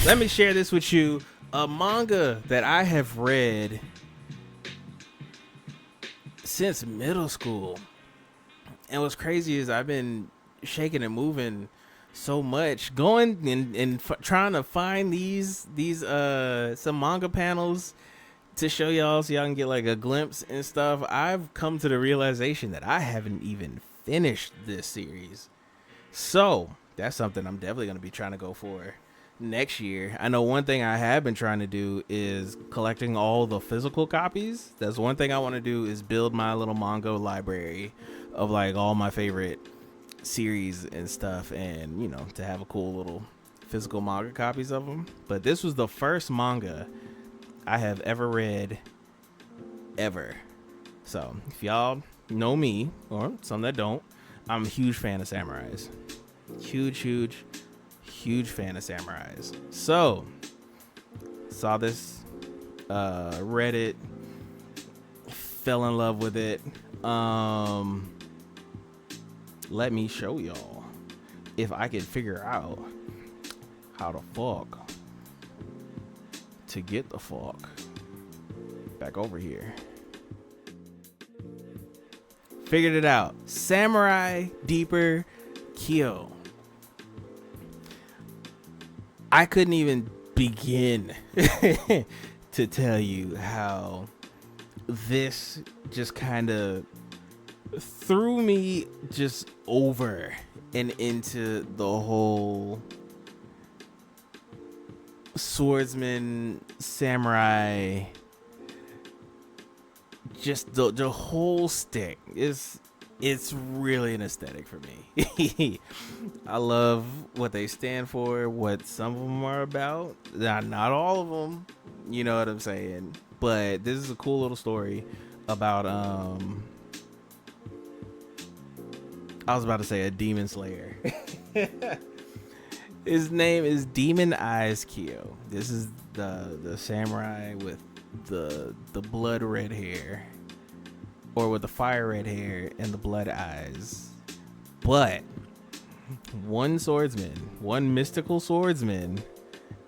let me share this with you. A manga that I have read since middle school. And what's crazy is I've been shaking and moving so much, going and trying to find these some manga panels to show y'all so y'all can get like a glimpse and stuff. I've come to the realization that I haven't even finished this series. So that's something I'm definitely going to be trying to go for next year. I know one thing I have been trying to do is collecting all the physical copies. That's one thing I want to do, is build my little manga library of like all my favorite series and stuff, and you know, to have a cool little physical manga copies of them. But this was the first manga I have ever read ever. So if y'all know me, or some that don't, I'm a huge fan of samurais. Huge fan of samurais. So saw this, read it, fell in love with it. Let me show y'all if I can figure out how to fuck to get the fuck back over here. Figured it out. Samurai Deeper Kyo. I couldn't even begin to tell you how this just kind of threw me just over and into the whole swordsman, samurai, just the whole stick. It's really an aesthetic for me. I love what they stand for, what some of them are about. Not all of them, you know what I'm saying? But this is a cool little story about I was about to say a demon slayer. His name is Demon Eyes Kyo. This is the samurai with the blood red hair, or with the fire red hair and the blood eyes. But one mystical swordsman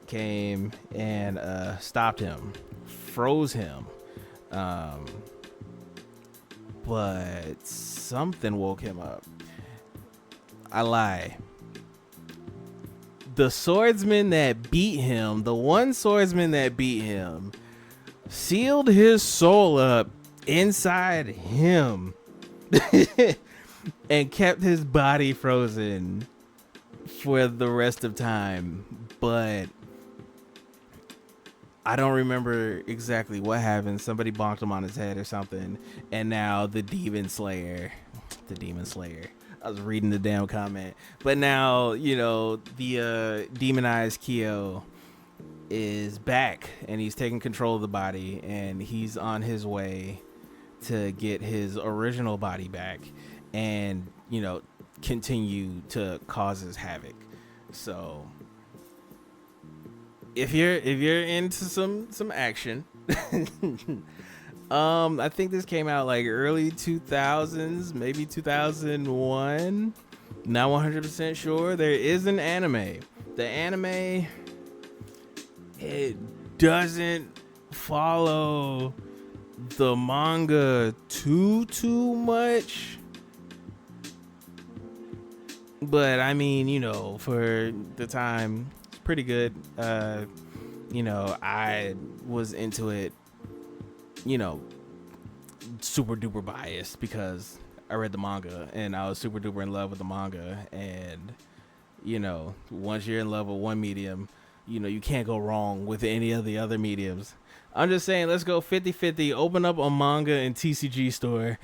came and stopped him, froze him. But something woke him up. I lie. The swordsman that beat him, the one swordsman that beat him, sealed his soul up inside him and kept his body frozen for the rest of time. But I don't remember exactly what happened. Somebody bonked him on his head or something, and now the demon slayer, I was reading the damn comment, but now, you know, the demonized Kyo is back and he's taking control of the body, and he's on his way to get his original body back and, you know, continue to cause his havoc. So if you're into some action, I think this came out like early 2000s, maybe 2001. Not 100% sure. There is an anime. The anime, it doesn't follow the manga too much. But I mean, you know, for the time, it's pretty good. You know, I was into it, you know, super duper biased because I read the manga and I was super duper in love with the manga. And, you know, once you're in love with one medium, you know, you can't go wrong with any of the other mediums. I'm just saying, let's go 50-50, open up a manga and TCG store.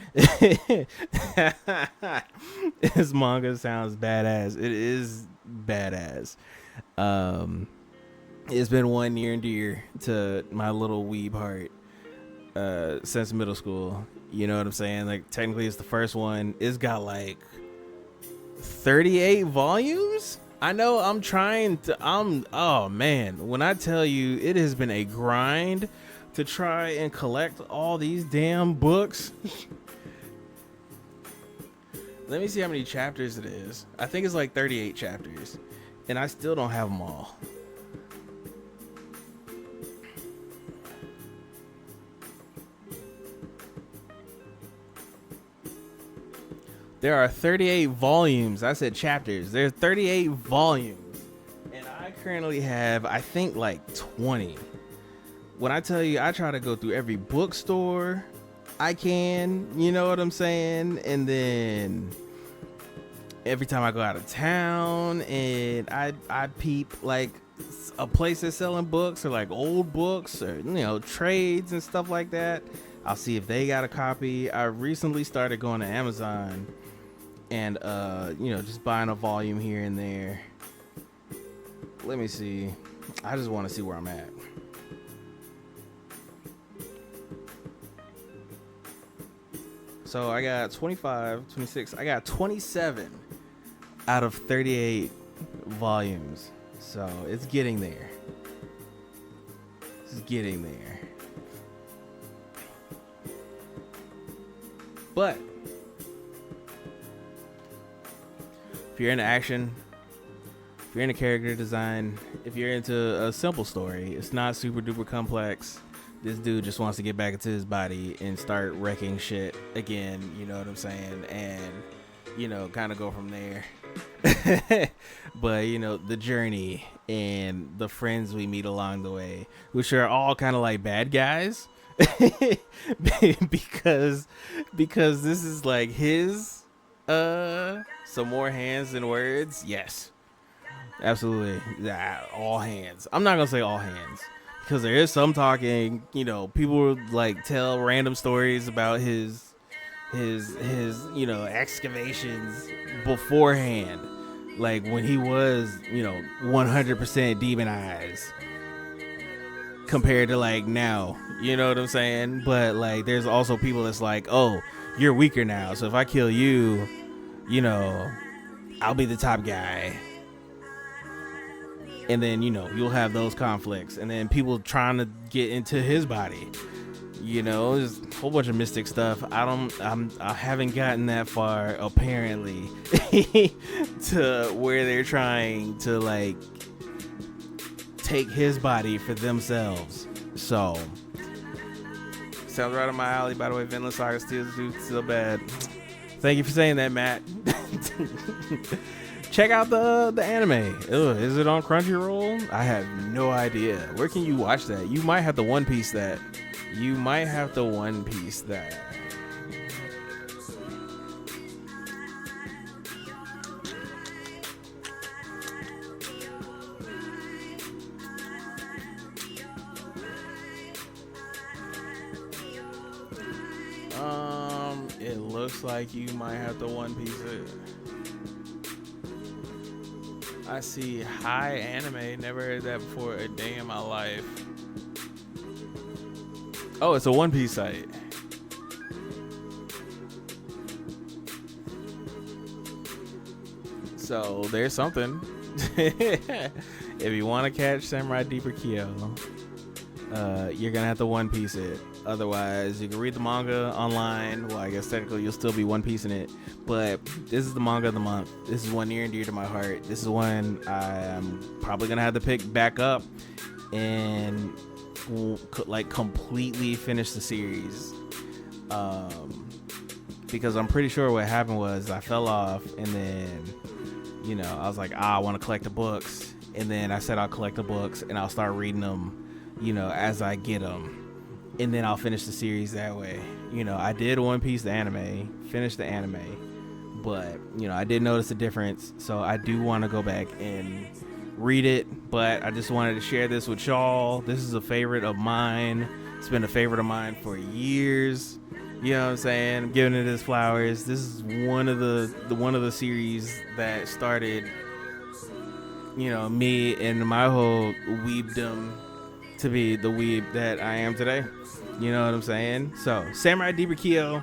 This manga sounds badass. It is badass. It's been one near and dear to my little weeb heart since middle school. You know what I'm saying? Like, technically it's the first one. It's got like 38 volumes. I know oh man, when I tell you it has been a grind to try and collect all these damn books. Let me see how many chapters it is. I think it's like 38 chapters, and I still don't have them all. There are 38 volumes. I said chapters. There are 38 volumes. And I currently have, I think, like 20. When I tell you, I try to go through every bookstore I can, you know what I'm saying? And then every time I go out of town and I peep like a place that's selling books or like old books or, you know, trades and stuff like that, I'll see if they got a copy. I recently started going to Amazon and you know, just buying a volume here and there. Let me see. I just want to see where I'm at. So I got 25, 26. I got 27 out of 38 volumes. So it's getting there. It's getting there. But if you're into action, if you're into character design, if you're into a simple story, it's not super duper complex. This dude just wants to get back into his body and start wrecking shit again, you know what I'm saying? And, you know, kind of go from there. But, you know, the journey and the friends we meet along the way, which are all kind of like bad guys. because this is like his some more hands than words. Yes, absolutely. All hands. I'm not gonna say all hands because there is some talking, you know, people like tell random stories about his you know, excavations beforehand, like when he was, you know, 100% demonized compared to like now, you know what I'm saying? But like there's also people that's like, oh, you're weaker now, so if I kill you, you know, I'll be the top guy. And then, you know, you'll have those conflicts, and then people trying to get into his body, you know, there's a whole bunch of mystic stuff. I haven't gotten that far apparently to where they're trying to like take his body for themselves. So sounds right up my alley. By the way, Vinland Saga still bad. Thank you for saying that, Matt. Check out the anime. Ugh, is it on Crunchyroll? I have no idea. Where can you watch that? You might have to One Piece that. It looks like you might have to One Piece it. I see High Anime. Never heard that before a day in my life. Oh, it's a One Piece site. So there's something. If you want to catch Samurai Deeper Kyo, you're gonna have to One Piece it. Otherwise, you can read the manga online. Well, I guess technically you'll still be One Piecing it. But this is the manga of the month. This is one near and dear to my heart. This is one I'm probably gonna have to pick back up and like completely finish the series. Because I'm pretty sure what happened was I fell off, and then, you know, I was like, I want to collect the books, and then I said I'll collect the books and I'll start reading them, you know, as I get them. And then I'll finish the series that way. You know, I did One Piece the anime, finished the anime, but, you know, I did notice a difference. So I do want to go back and read it, but I just wanted to share this with y'all. This is a favorite of mine. It's been a favorite of mine for years. You know what I'm saying? I'm giving it its flowers. This is one of the series that started, you know, me and my whole weebdom to be the weeb that I am today. You know what I'm saying? So, Samurai Deeper Kyo,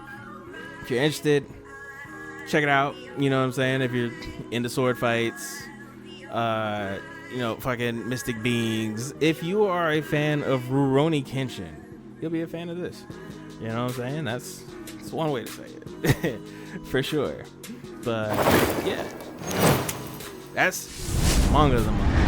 if you're interested, check it out. You know what I'm saying? If you're into sword fights, you know, fucking mystic beings. If you are a fan of Rurouni Kenshin, you'll be a fan of this. You know what I'm saying? That's one way to say it. For sure. But, yeah. That's Manga of the Month.